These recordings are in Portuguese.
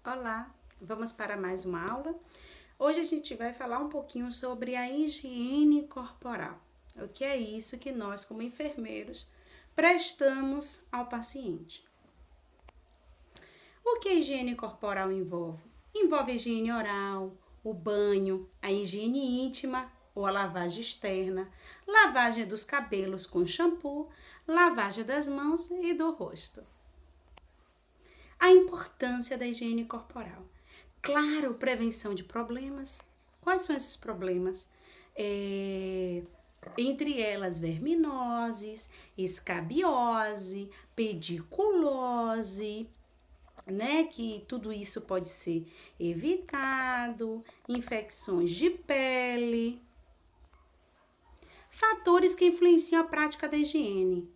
Olá, vamos para mais uma aula. Hoje a gente vai falar um pouquinho sobre a higiene corporal. O que é isso que nós, como enfermeiros, prestamos ao paciente. O que a higiene corporal envolve? Envolve a higiene oral, o banho, a higiene íntima ou a lavagem externa, lavagem dos cabelos com shampoo, lavagem das mãos e do rosto. A importância da higiene corporal. Claro, prevenção de problemas. Quais são esses problemas? Entre elas, verminoses, escabiose, pediculose, né? Que tudo isso pode ser evitado, infecções de pele. Fatores que influenciam a prática da higiene.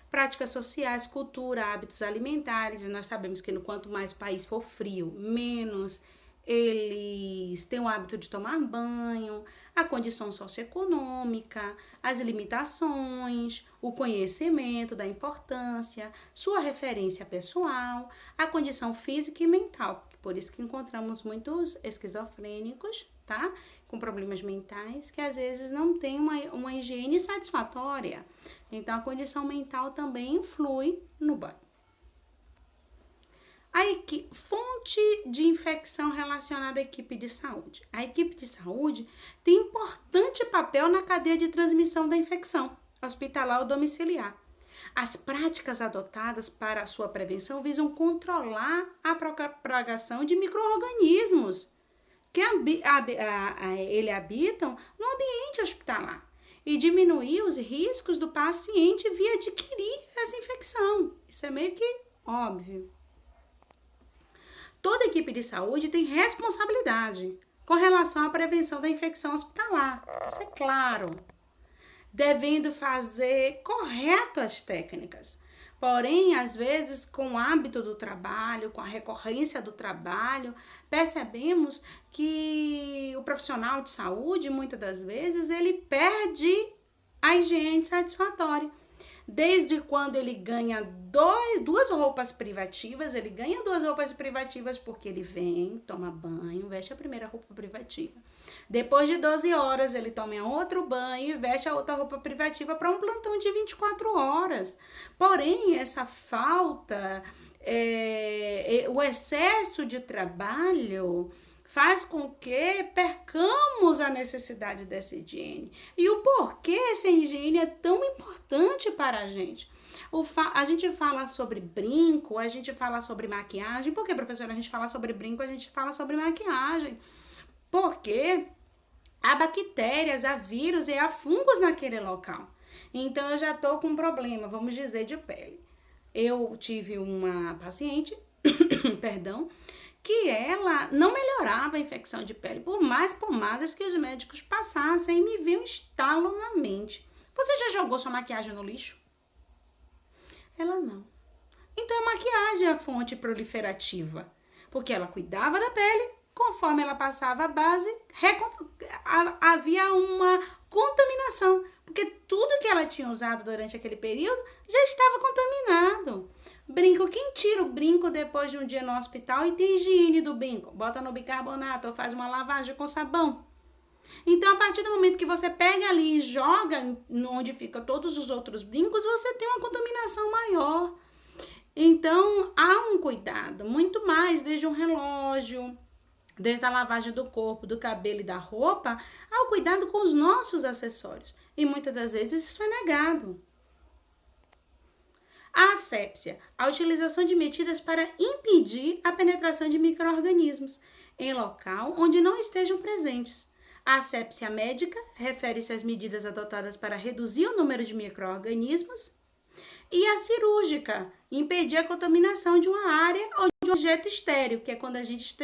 Práticas sociais, cultura, hábitos alimentares, e nós sabemos que quanto mais o país for frio, menos eles têm o hábito de tomar banho, a condição socioeconômica, as limitações, o conhecimento da importância, sua referência pessoal, a condição física e mental. Por isso que encontramos muitos esquizofrênicos, tá? Com problemas mentais, que às vezes não tem uma higiene satisfatória. Então, a condição mental também influi no banho. Fonte de infecção relacionada à equipe de saúde. A equipe de saúde tem importante papel na cadeia de transmissão da infecção hospitalar ou domiciliar. As práticas adotadas para a sua prevenção visam controlar a propagação de micro-organismos que ele habitam no ambiente hospitalar e diminuir os riscos do paciente via adquirir essa infecção. Isso é meio que óbvio. Toda equipe de saúde tem responsabilidade com relação à prevenção da infecção hospitalar. Isso é claro. Devendo fazer correto as técnicas. Porém, às vezes, com o hábito do trabalho, com a recorrência do trabalho, percebemos que o profissional de saúde, muitas das vezes, ele perde a higiene satisfatória. Desde quando ele ganha duas roupas privativas, ele ganha duas roupas privativas porque ele vem, toma banho, veste a primeira roupa privativa. Depois de 12 horas, ele toma outro banho e veste a outra roupa privativa para um plantão de 24 horas. Porém, essa falta, o excesso de trabalho faz com que percamos a necessidade dessa higiene. E o porquê essa higiene é tão importante para a gente. A gente fala sobre brinco, a gente fala sobre maquiagem. Por que, professora, a gente fala sobre brinco, a gente fala sobre maquiagem? Porque há bactérias, há vírus e há fungos naquele local. Então, eu já estou com um problema, vamos dizer, de pele. Eu tive uma paciente, perdão, que ela não melhorava a infecção de pele, por mais pomadas que os médicos passassem, e me veio um estalo na mente. Você já jogou sua maquiagem no lixo? Ela não. Então, a maquiagem é a fonte proliferativa, porque ela cuidava da pele, conforme ela passava a base, havia uma contaminação, porque tudo que ela tinha usado durante aquele período já estava contaminado. Brinco, quem tira o brinco depois de um dia no hospital e tem higiene do brinco? Bota no bicarbonato ou faz uma lavagem com sabão. Então, a partir do momento que você pega ali e joga onde fica todos os outros brincos, você tem uma contaminação maior. Então, há um cuidado, muito mais, desde um relógio, desde a lavagem do corpo, do cabelo e da roupa, ao cuidado com os nossos acessórios. E muitas das vezes isso é negado. A asepsia, a utilização de medidas para impedir a penetração de micro-organismos em local onde não estejam presentes. A asepsia médica refere-se às medidas adotadas para reduzir o número de micro-organismos. E a cirúrgica, impedir a contaminação de uma área ou de um objeto estéril, que é quando a gente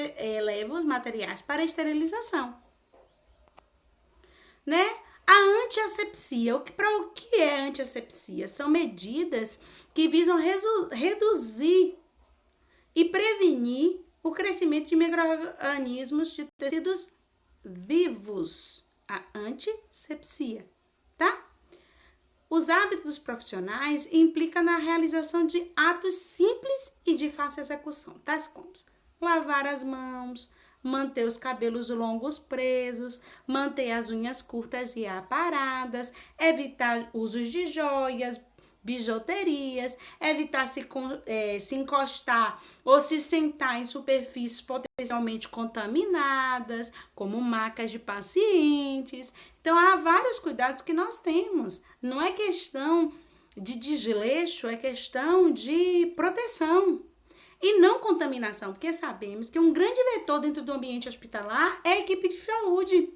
leva os materiais para a esterilização. Né? A antiasepsia. O que é antiasepsia? São medidas que visam reduzir e prevenir o crescimento de micro-organismos de tecidos vivos. A antisepsia, tá? Os hábitos dos profissionais implicam na realização de atos simples e de fácil execução, tais como Lavar as mãos, manter os cabelos longos presos, manter as unhas curtas e aparadas, evitar usos de joias, bijuterias, evitar se encostar ou se sentar em superfícies potencialmente contaminadas, como macas de pacientes. Então, há vários cuidados que nós temos. Não é questão de desleixo, é questão de proteção. E não contaminação, porque sabemos que um grande vetor dentro do ambiente hospitalar é a equipe de saúde.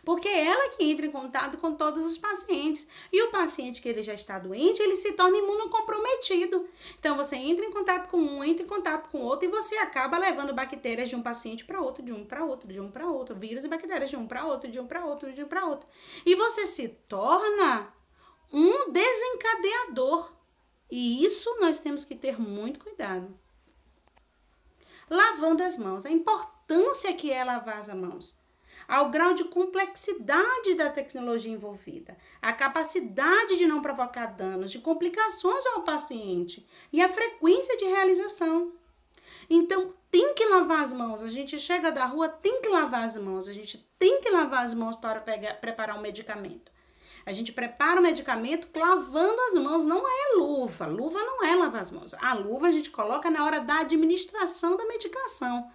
Porque é ela que entra em contato com todos os pacientes. E o paciente que ele já está doente, ele se torna imunocomprometido. Então, você entra em contato com um, entra em contato com outro e você acaba levando bactérias de um paciente para outro, de um para outro, de um para outro. Vírus e bactérias de um para outro, de um para outro, de um para outro. E você se torna um desencadeador. E isso nós temos que ter muito cuidado. Lavando as mãos, a importância que é lavar as mãos, ao grau de complexidade da tecnologia envolvida, a capacidade de não provocar danos, de complicações ao paciente e a frequência de realização. Então, tem que lavar as mãos. A gente chega da rua, tem que lavar as mãos. A gente tem que lavar as mãos para preparar um medicamento. A gente prepara o medicamento lavando as mãos, não é luva. Luva não é lavar as mãos. A luva a gente coloca na hora da administração da medicação.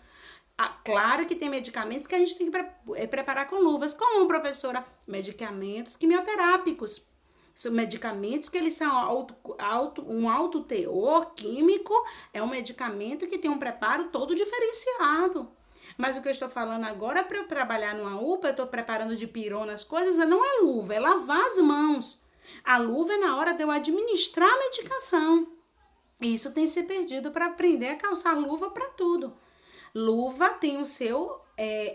Claro que tem medicamentos que a gente tem que preparar com luvas, como professora, medicamentos quimioterápicos. São medicamentos que eles são um alto teor químico, é um medicamento que tem um preparo todo diferenciado. Mas o que eu estou falando agora é para eu trabalhar numa UPA, eu estou preparando de pirona as coisas, não é luva, é lavar as mãos. A luva é na hora de eu administrar a medicação. Isso tem que ser perdido para aprender a calçar luva para tudo. Luva tem o seu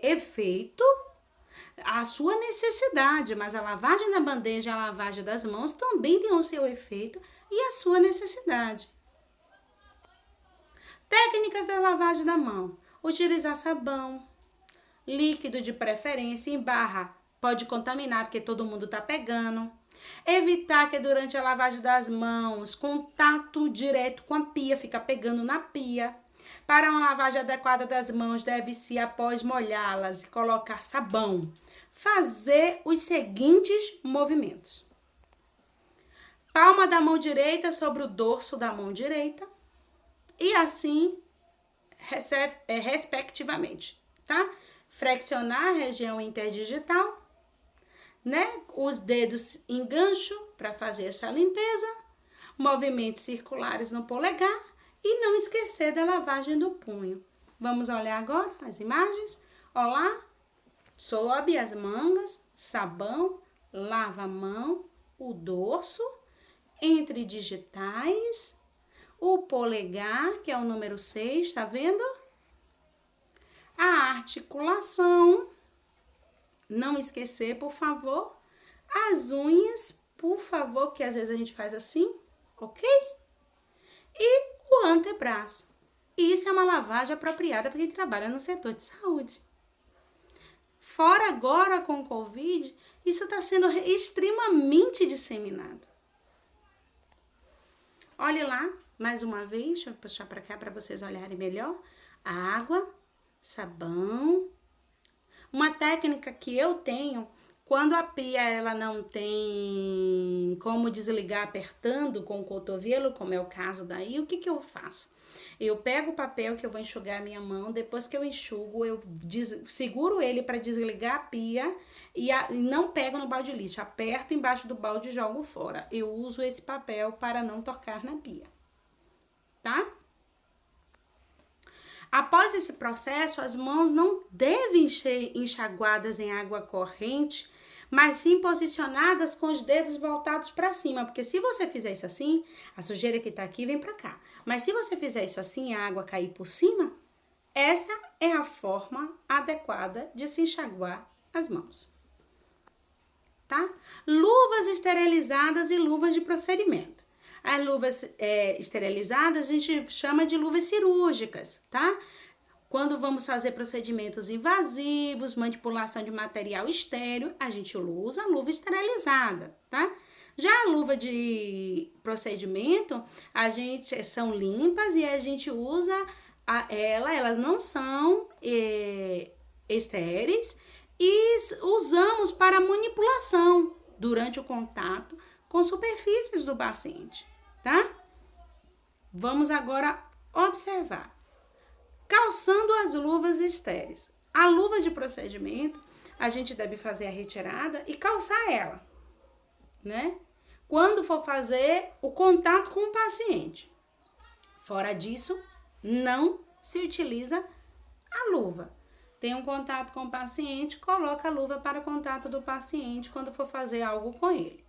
efeito, a sua necessidade, mas a lavagem da bandeja e a lavagem das mãos também tem o seu efeito e a sua necessidade. Técnicas da lavagem da mão. Utilizar sabão, líquido de preferência, em barra pode contaminar porque todo mundo está pegando. Evitar que durante a lavagem das mãos, contato direto com a pia, fica pegando na pia. Para uma lavagem adequada das mãos, deve-se, após molhá-las e colocar sabão, fazer os seguintes movimentos. Palma da mão direita sobre o dorso da mão direita e assim respectivamente, tá? Flexionar a região interdigital, né? Os dedos em gancho para fazer essa limpeza, movimentos circulares no polegar e não esquecer da lavagem do punho. Vamos olhar agora as imagens? Olá, sobe as mangas, sabão, lava a mão, o dorso, entre digitais, o polegar, que é o número 6, tá vendo? A articulação, não esquecer, por favor. As unhas, por favor, que às vezes a gente faz assim, ok? E o antebraço. E isso é uma lavagem apropriada para quem trabalha no setor de saúde. Fora agora com o Covid, isso está sendo extremamente disseminado. Olhe lá, mais uma vez, deixa eu puxar para cá para vocês olharem melhor. Água, sabão. Uma técnica que eu tenho, quando a pia ela não tem como desligar apertando com o cotovelo, como é o caso daí, o que eu faço? Eu pego o papel que eu vou enxugar a minha mão, depois que eu enxugo, eu seguro ele para desligar a pia e não pego no balde de lixo, aperto embaixo do balde e jogo fora. Eu uso esse papel para não tocar na pia, tá? Após esse processo, as mãos não devem ser enxaguadas em água corrente, mas sim posicionadas com os dedos voltados para cima, porque se você fizer isso assim, a sujeira que tá aqui vem para cá. Mas se você fizer isso assim, a água cair por cima, essa é a forma adequada de se enxaguar as mãos. Tá? Luvas esterilizadas e luvas de procedimento. As luvas esterilizadas a gente chama de luvas cirúrgicas, tá? Quando vamos fazer procedimentos invasivos, manipulação de material estéril, a gente usa a luva esterilizada, tá? Já a luva de procedimento, são limpas e a gente usa elas não são estéreis e usamos para manipulação durante o contato com superfícies do paciente, tá? Vamos agora observar. Calçando as luvas estéreis. A luva de procedimento, a gente deve fazer a retirada e calçar ela, né? Quando for fazer o contato com o paciente. Fora disso, não se utiliza a luva. Tem um contato com o paciente, coloca a luva para contato do paciente quando for fazer algo com ele.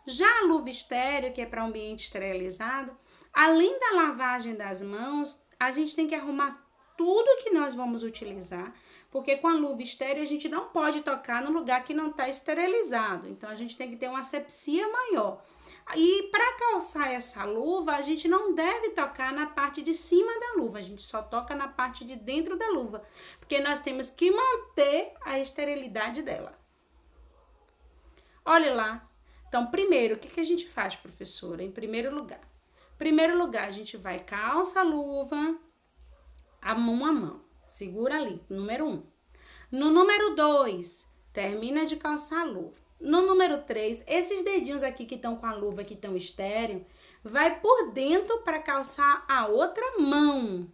Já a luva estéreo, que é para ambiente esterilizado, além da lavagem das mãos, a gente tem que arrumar tudo que nós vamos utilizar, porque com a luva estéreo a gente não pode tocar no lugar que não está esterilizado. Então, a gente tem que ter uma asepsia maior. E para calçar essa luva, a gente não deve tocar na parte de cima da luva, a gente só toca na parte de dentro da luva, porque nós temos que manter a esterilidade dela. Olha lá. Então, primeiro, o que a gente faz, professora? Em primeiro lugar, a gente vai calça a luva, a mão. Segura ali, número 1. No número 2, termina de calçar a luva. No número 3, esses dedinhos aqui que estão com a luva, que estão estéreo, vai por dentro para calçar a outra mão.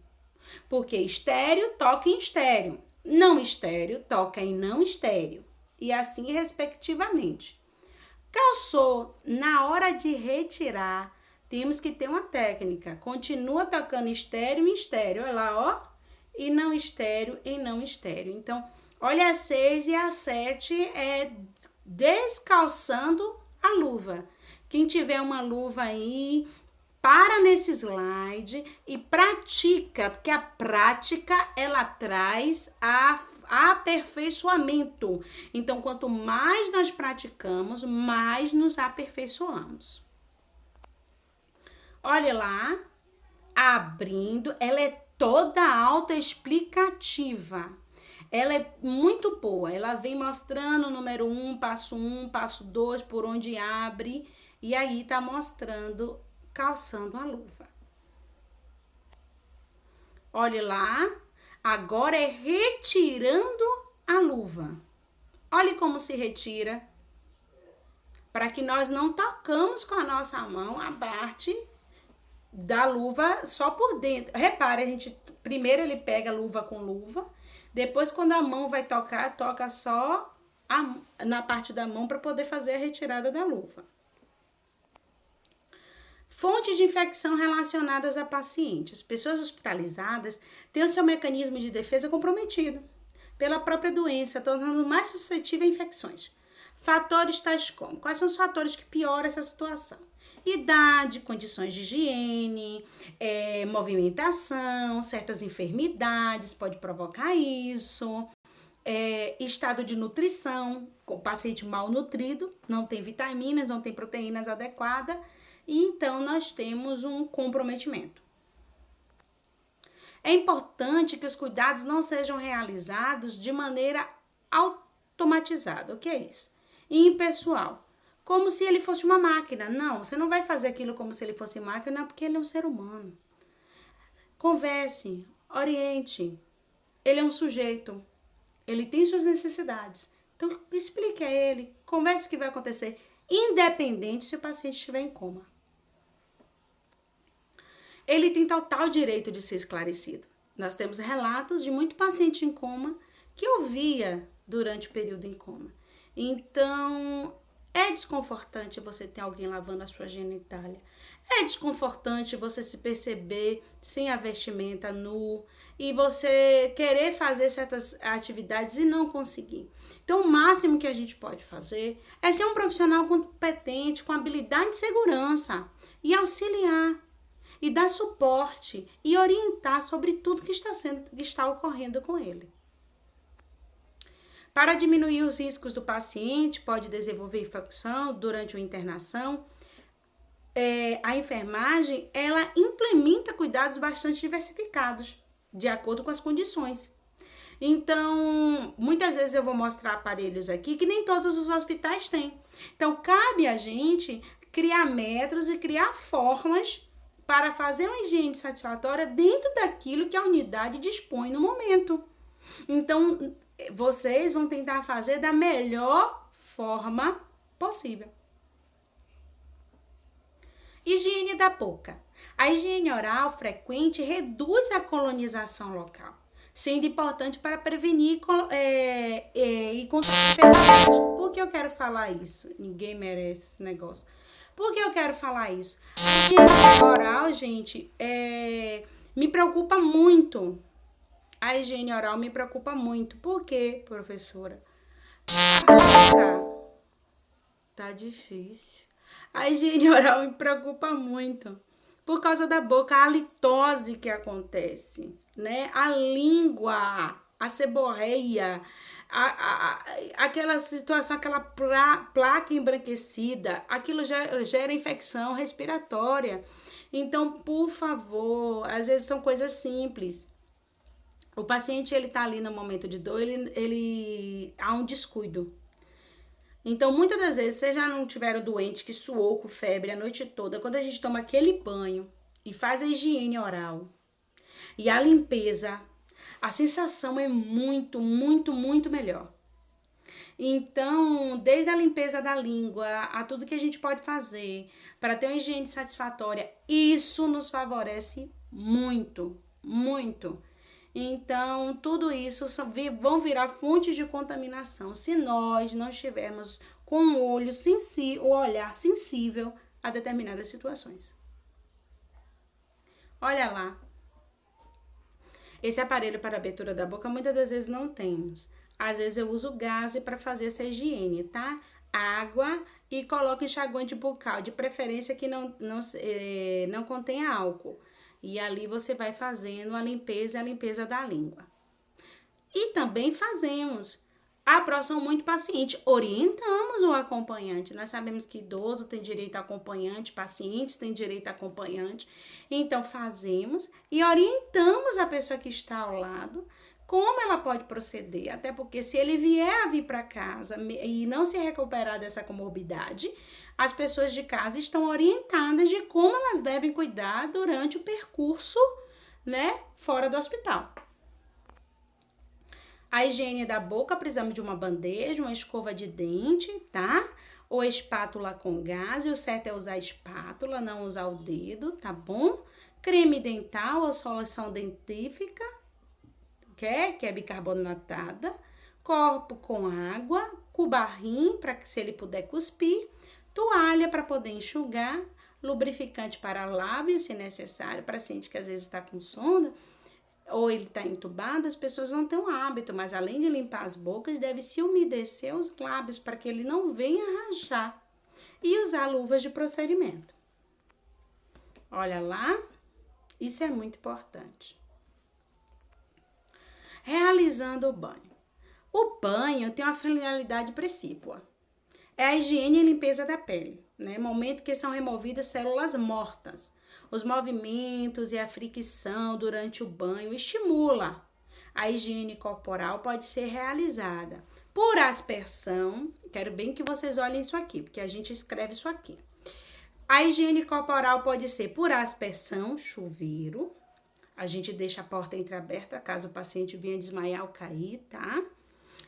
Porque estéreo toca em estéreo, não estéreo toca em não estéreo. E assim respectivamente. Calçou, na hora de retirar, temos que ter uma técnica. Continua tocando estéreo em estéreo. Olha lá, ó. E não estéreo em não estéreo. Então, olha a 6 e a 7 é descalçando a luva. Quem tiver uma luva aí, para nesse slide e pratica, porque a prática, ela traz aperfeiçoamento. Então, quanto mais nós praticamos, mais nos aperfeiçoamos. Olha lá, abrindo, ela é toda autoexplicativa. Ela é muito boa, ela vem mostrando o número 1, passo 2, por onde abre, e aí tá mostrando calçando a luva. Olha lá, agora é retirando a luva. Olha como se retira, para que nós não tocamos com a nossa mão a parte da luva só por dentro. Repare, primeiro ele pega a luva com luva, depois quando a mão vai tocar, toca só na parte da mão para poder fazer a retirada da luva. Fontes de infecção relacionadas a pacientes. Pessoas hospitalizadas têm o seu mecanismo de defesa comprometido pela própria doença, tornando mais suscetível a infecções. Fatores tais como: quais são os fatores que pioram essa situação? Idade, condições de higiene, movimentação, certas enfermidades pode provocar isso, estado de nutrição, com o paciente mal nutrido, não tem vitaminas, não tem proteínas adequadas, e então nós temos um comprometimento. É importante que os cuidados não sejam realizados de maneira automatizada. O que é isso? E impessoal. Como se ele fosse uma máquina. Não, você não vai fazer aquilo como se ele fosse máquina, porque ele é um ser humano. Converse, oriente. Ele é um sujeito. Ele tem suas necessidades. Então, explique a ele, converse o que vai acontecer, independente se o paciente estiver em coma. Ele tem total direito de ser esclarecido. Nós temos relatos de muito paciente em coma que ouvia durante o período em coma. Então, é desconfortante você ter alguém lavando a sua genitália. É desconfortante você se perceber sem a vestimenta nu e você querer fazer certas atividades e não conseguir. Então, o máximo que a gente pode fazer é ser um profissional competente, com habilidade de segurança e auxiliar e dar suporte e orientar sobre tudo que está ocorrendo com ele. Para diminuir os riscos do paciente, pode desenvolver infecção durante a internação, a enfermagem, ela implementa cuidados bastante diversificados, de acordo com as condições. Então, muitas vezes eu vou mostrar aparelhos aqui que nem todos os hospitais têm. Então, cabe a gente criar métodos e criar formas para fazer uma higiene satisfatória dentro daquilo que a unidade dispõe no momento. Então, vocês vão tentar fazer da melhor forma possível. Higiene da boca. A higiene oral frequente reduz a colonização local, sendo importante para prevenir e controlar enfermidades. Por que eu quero falar isso? Ninguém merece esse negócio. Por que eu quero falar isso? A higiene oral, gente, me preocupa muito. A higiene oral me preocupa muito. Por quê, professora? A boca tá difícil. A higiene oral me preocupa muito. Por causa da boca, a halitose que acontece, né? A língua, a seborreia, aquela situação, aquela placa embranquecida, aquilo gera infecção respiratória. Então, por favor, às vezes são coisas simples. O paciente, ele tá ali no momento de dor, ele há um descuido. Então, muitas das vezes, vocês já não tiveram doente que suou com febre a noite toda. Quando a gente toma aquele banho e faz a higiene oral e a limpeza, a sensação é muito, muito, muito melhor. Então, desde a limpeza da língua a tudo que a gente pode fazer para ter uma higiene satisfatória, isso nos favorece muito, muito. Então, tudo isso vão virar fontes de contaminação se nós não estivermos com o olhar sensível a determinadas situações. Olha lá. Esse aparelho para abertura da boca, muitas das vezes não temos. Às vezes eu uso gaze para fazer essa higiene, tá? Água e coloco enxaguante bucal, de preferência que não contenha álcool. E ali você vai fazendo a limpeza da língua. E também fazemos a próxima muito paciente. Orientamos o acompanhante. Nós sabemos que idoso tem direito a acompanhante, pacientes têm direito a acompanhante. Então, fazemos e orientamos a pessoa que está ao lado como ela pode proceder. Até porque se ele vier a vir para casa e não se recuperar dessa comorbidade, as pessoas de casa estão orientadas de como elas devem cuidar durante o percurso, né, fora do hospital. A higiene da boca, precisamos de uma bandeja, uma escova de dente, tá? Ou espátula com gás, e o certo é usar espátula, não usar o dedo, tá bom? Creme dental ou solução dentífica, que é bicarbonatada, copo com água, cubarrim, para que se ele puder cuspir, toalha para poder enxugar, lubrificante para lábios, se necessário, para paciente que às vezes está com sonda, ou ele está entubado, as pessoas não têm um hábito, mas além de limpar as bocas, deve se umedecer os lábios para que ele não venha rachar. E usar luvas de procedimento. Olha lá, isso é muito importante. Realizando o banho. O banho tem uma finalidade precípua. É a higiene e limpeza da pele, né? Momento que são removidas células mortas. Os movimentos e a fricção durante o banho estimula. A higiene corporal pode ser realizada por aspersão. Quero bem que vocês olhem isso aqui, porque a gente escreve isso aqui. A higiene corporal pode ser por aspersão, chuveiro. A gente deixa a porta entreaberta caso o paciente venha desmaiar ou cair, tá?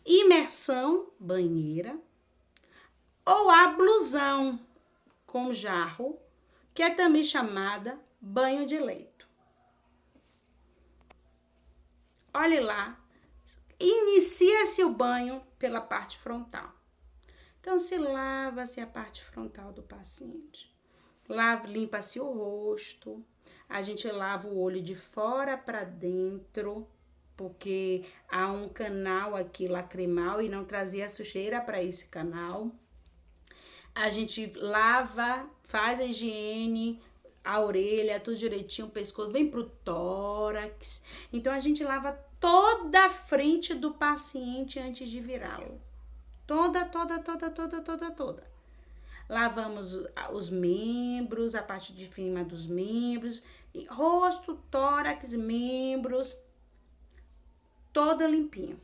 Imersão, banheira. Ou ablusão com jarro, que é também chamada banho de leito. Olhe lá, inicia-se o banho pela parte frontal. Então, se lava-se a parte frontal do paciente. Limpa-se o rosto. A gente lava o olho de fora para dentro, porque há um canal aqui lacrimal e não trazia sujeira para esse canal. A gente lava, faz a higiene, a orelha, tudo direitinho, o pescoço, vem pro tórax. Então, a gente lava toda a frente do paciente antes de virá-lo. Toda. Lavamos os membros, a parte de cima dos membros, rosto, tórax, membros, todo limpinho.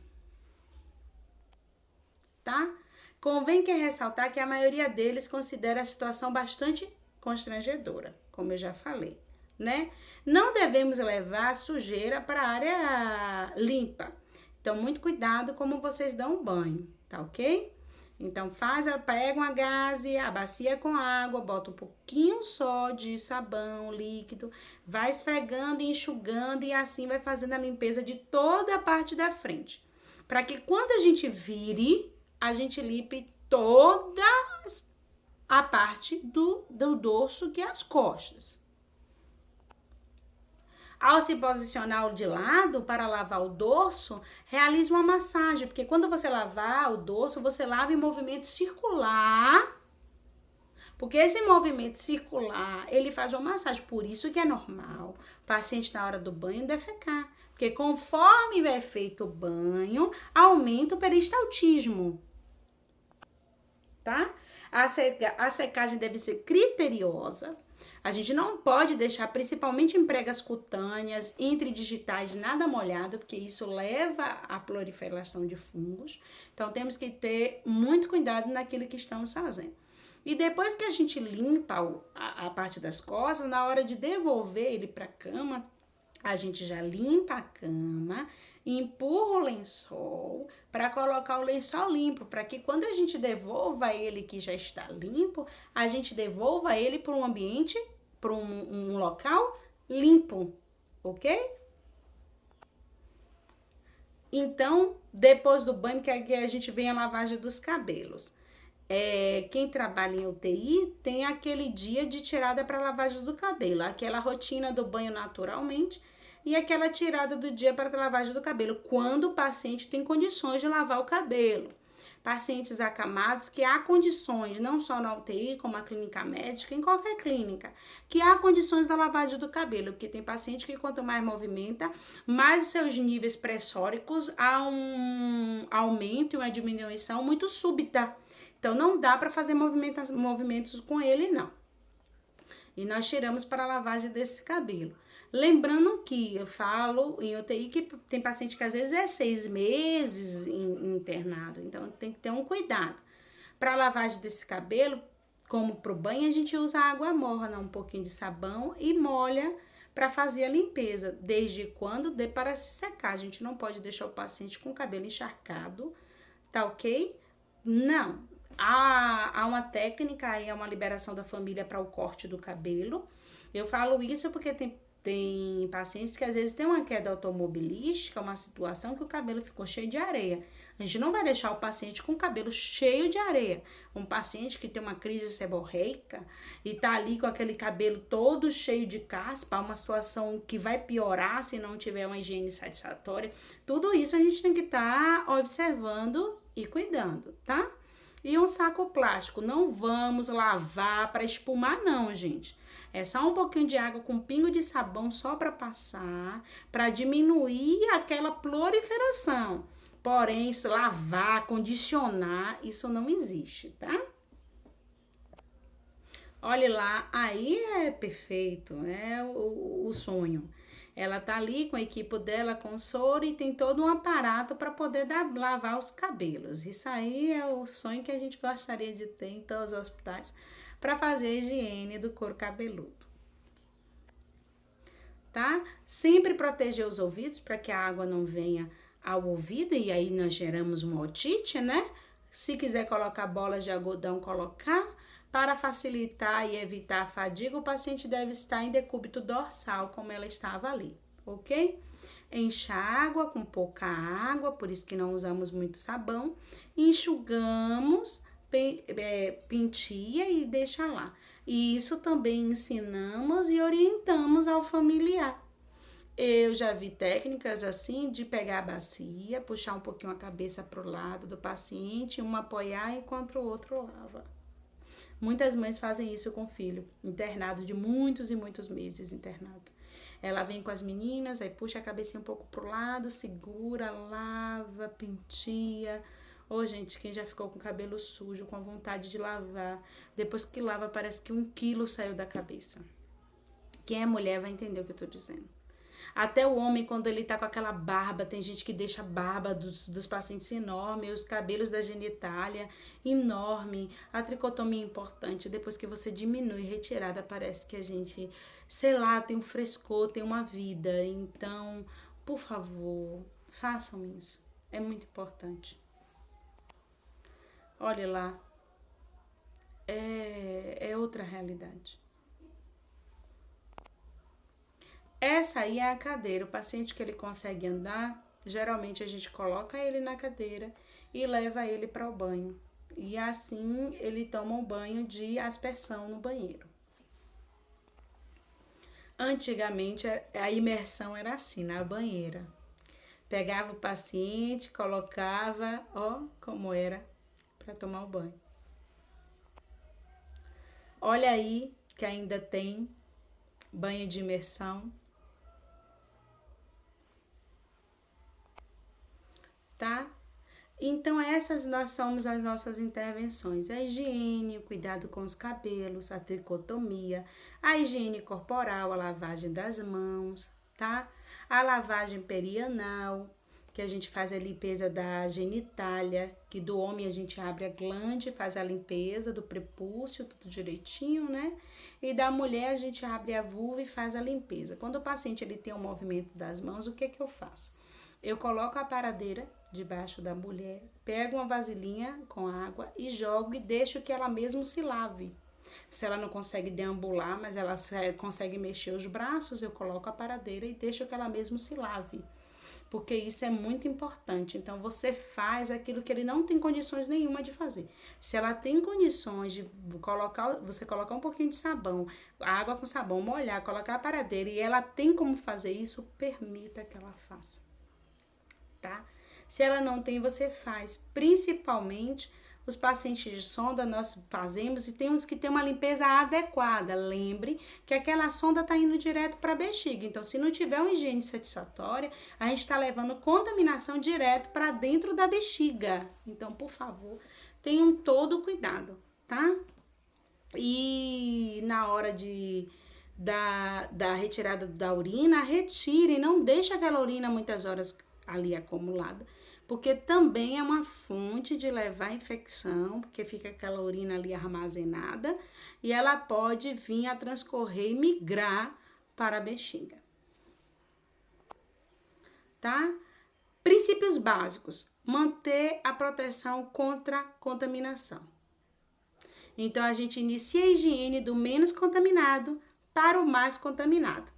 Tá? Convém que ressaltar que a maioria deles considera a situação bastante constrangedora, como eu já falei. né? Não devemos levar sujeira para a área limpa. Então, muito cuidado como vocês dão o banho, tá ok? Então, pega uma gaze, a bacia com água, bota um pouquinho só de sabão líquido, vai esfregando e enxugando e assim vai fazendo a limpeza de toda a parte da frente. Para que quando a gente vire, a gente limpe toda a parte do dorso, que é as costas. Ao se posicionar de lado para lavar o dorso, realize uma massagem, porque quando você lavar o dorso, você lava em movimento circular, porque esse movimento circular, ele faz uma massagem, por isso que é normal o paciente na hora do banho defecar, porque conforme é feito o banho, aumenta o peristaltismo, tá? A secagem deve ser criteriosa. A gente não pode deixar, principalmente em pregas cutâneas, intradigitais, nada molhado, porque isso leva à proliferação de fungos. Então, temos que ter muito cuidado naquilo que estamos fazendo. E depois que a gente limpa a parte das costas, na hora de devolver ele para a cama, a gente já limpa a cama, empurra o lençol para colocar o lençol limpo, para que quando a gente devolva ele que já está limpo, a gente devolva ele para um ambiente, para um local limpo, ok? Então, depois do banho, que aqui a gente vem a lavagem dos cabelos. Quem trabalha em UTI tem aquele dia de tirada para lavagem do cabelo, aquela rotina do banho naturalmente e aquela tirada do dia para a lavagem do cabelo, quando o paciente tem condições de lavar o cabelo. Pacientes acamados que há condições, não só na UTI, como a clínica médica, em qualquer clínica, que há condições da lavagem do cabelo, porque tem paciente que quanto mais movimenta, mais os seus níveis pressóricos há um aumento e uma diminuição muito súbita. Então, não dá para fazer movimentos com ele, não. E nós tiramos para a lavagem desse cabelo. Lembrando que eu falo em UTI que tem paciente que às vezes é 6 meses internado. Então, tem que ter um cuidado. Para a lavagem desse cabelo, como para o banho, a gente usa água morna, um pouquinho de sabão e molha para fazer a limpeza. Desde quando dê para se secar. A gente não pode deixar o paciente com o cabelo encharcado, tá ok? Não. Há uma técnica aí, é uma liberação da família para o corte do cabelo. Eu falo isso porque tem pacientes que às vezes tem uma queda automobilística, uma situação que o cabelo ficou cheio de areia. A gente não vai deixar o paciente com o cabelo cheio de areia. Um paciente que tem uma crise seborreica e tá ali com aquele cabelo todo cheio de caspa, uma situação que vai piorar se não tiver uma higiene satisfatória. Tudo isso a gente tem que estar observando e cuidando, tá? E um saco plástico, não vamos lavar para espumar não, gente. É só um pouquinho de água com um pingo de sabão só para passar, para diminuir aquela proliferação. Porém, se lavar, condicionar, isso não existe, tá? Olhe lá, aí é perfeito, é o sonho. Ela tá ali com a equipe dela, com soro e tem todo um aparato para poder lavar os cabelos. Isso aí é o sonho que a gente gostaria de ter em todos os hospitais para fazer a higiene do couro cabeludo. Tá? Sempre proteger os ouvidos para que a água não venha ao ouvido e aí nós geramos uma otite, né? Se quiser colocar bolas de algodão, colocar. Para facilitar e evitar a fadiga, o paciente deve estar em decúbito dorsal, como ela estava ali, ok? Enxágua com pouca água, por isso que não usamos muito sabão. Enxugamos, penteia e deixa lá. E isso também ensinamos e orientamos ao familiar. Eu já vi técnicas assim de pegar a bacia, puxar um pouquinho a cabeça para o lado do paciente, um apoiar enquanto o outro lava. Muitas mães fazem isso com o filho, internado de muitos e muitos meses internado. Ela vem com as meninas, aí puxa a cabecinha um pouco pro lado, segura, lava, penteia. Ô, gente, quem já ficou com o cabelo sujo, com a vontade de lavar, depois que lava parece que 1 quilo saiu da cabeça. Quem é mulher vai entender o que eu tô dizendo. Até o homem, quando ele tá com aquela barba, tem gente que deixa a barba dos pacientes enorme, os cabelos da genitália enorme. A tricotomia é importante. Depois que você diminui retirada, parece que a gente, sei lá, tem um frescor, tem uma vida. Então, por favor, façam isso. É muito importante. Olha lá, é outra realidade. Essa aí é a cadeira. O paciente que ele consegue andar, geralmente a gente coloca ele na cadeira e leva ele para o banho. E assim ele toma um banho de aspersão no banheiro. Antigamente a imersão era assim, na banheira. Pegava o paciente, colocava, ó, como era, para tomar o banho. Olha aí que ainda tem banho de imersão, tá? Então, essas nós somos as nossas intervenções: a higiene, o cuidado com os cabelos, a tricotomia, a higiene corporal, a lavagem das mãos, tá? A lavagem perianal, que a gente faz a limpeza da genitália, que do homem a gente abre a glande, faz a limpeza do prepúcio, tudo direitinho, né? E da mulher a gente abre a vulva e faz a limpeza. Quando o paciente ele tem um movimento das mãos, o que que eu faço? Eu coloco a paradeira debaixo da mulher, pego uma vasilhinha com água e jogo e deixo que ela mesmo se lave. Se ela não consegue deambular, mas ela consegue mexer os braços, eu coloco a paradeira e deixo que ela mesmo se lave. Porque isso é muito importante. Então você faz aquilo que ele não tem condições nenhuma de fazer. Se ela tem condições de colocar, você colocar um pouquinho de sabão, água com sabão, molhar, colocar a paradeira e ela tem como fazer isso, permita que ela faça. Tá? Se ela não tem, você faz. Principalmente os pacientes de sonda nós fazemos e temos que ter uma limpeza adequada. Lembre que aquela sonda está indo direto para a bexiga. Então, se não tiver uma higiene satisfatória, a gente está levando contaminação direto para dentro da bexiga. Então, por favor, tenham todo cuidado, tá? E na hora da retirada da urina, retire, não deixe aquela urina muitas horas ali acumulada, porque também é uma fonte de levar infecção, porque fica aquela urina ali armazenada e ela pode vir a transcorrer e migrar para a bexiga. Tá? Princípios básicos: manter a proteção contra contaminação. Então, a gente inicia a higiene do menos contaminado para o mais contaminado.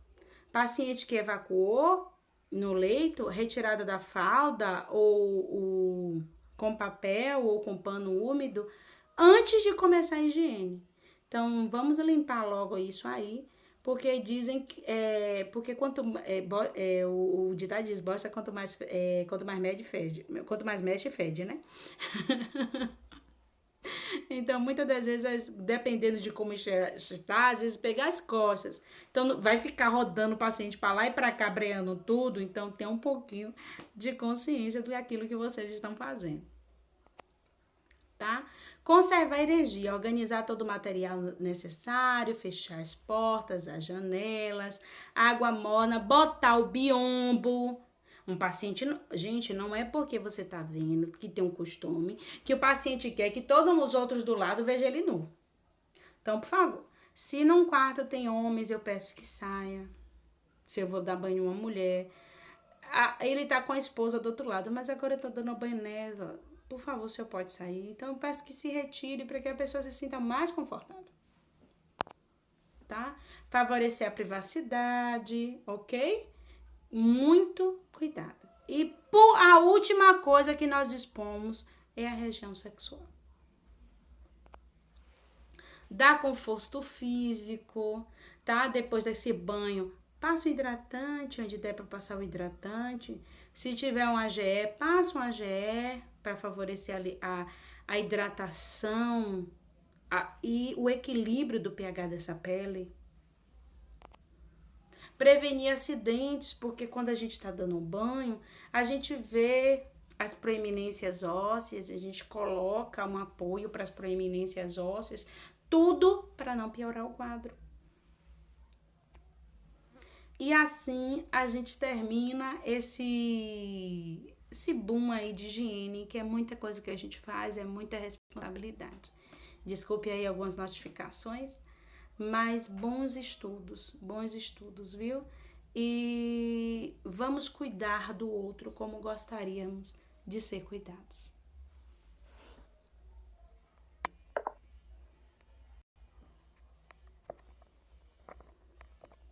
Paciente que evacuou no leito, retirada da fralda ou com papel ou com pano úmido, antes de começar a higiene. Então, vamos limpar logo isso aí, porque dizem que porque o ditado diz: bosta quanto mais mede fede, quanto mais mexe fede, né? Então, muitas das vezes, dependendo de como está, às vezes pegar as costas. Então, vai ficar rodando o paciente para lá e para cá, breando tudo. Então, tem um pouquinho de consciência daquilo que vocês estão fazendo. Tá? Conservar a energia, organizar todo o material necessário, fechar as portas, as janelas, água morna, botar o biombo. Um paciente, gente, não é porque você tá vendo que tem um costume que o paciente quer que todos os outros do lado vejam ele nu. Então, por favor, se num quarto tem homens, eu peço que saia. Se eu vou dar banho a uma mulher, ele tá com a esposa do outro lado, mas agora eu tô dando banho nela. Por favor, o senhor pode sair. Então, eu peço que se retire para que a pessoa se sinta mais confortável. Tá? Favorecer a privacidade, ok? Muito cuidado. E a última coisa que nós dispomos é a região sexual. Dá conforto físico, tá? Depois desse banho, passa o hidratante, onde der para passar o hidratante. Se tiver um AGE, passa um AGE para favorecer a hidratação e o equilíbrio do pH dessa pele. Prevenir acidentes, porque quando a gente está dando um banho, a gente vê as proeminências ósseas, a gente coloca um apoio para as proeminências ósseas, tudo para não piorar o quadro. E assim a gente termina esse boom aí de higiene, que é muita coisa que a gente faz, é muita responsabilidade. Desculpe aí algumas notificações, mas bons estudos, viu? E vamos cuidar do outro como gostaríamos de ser cuidados.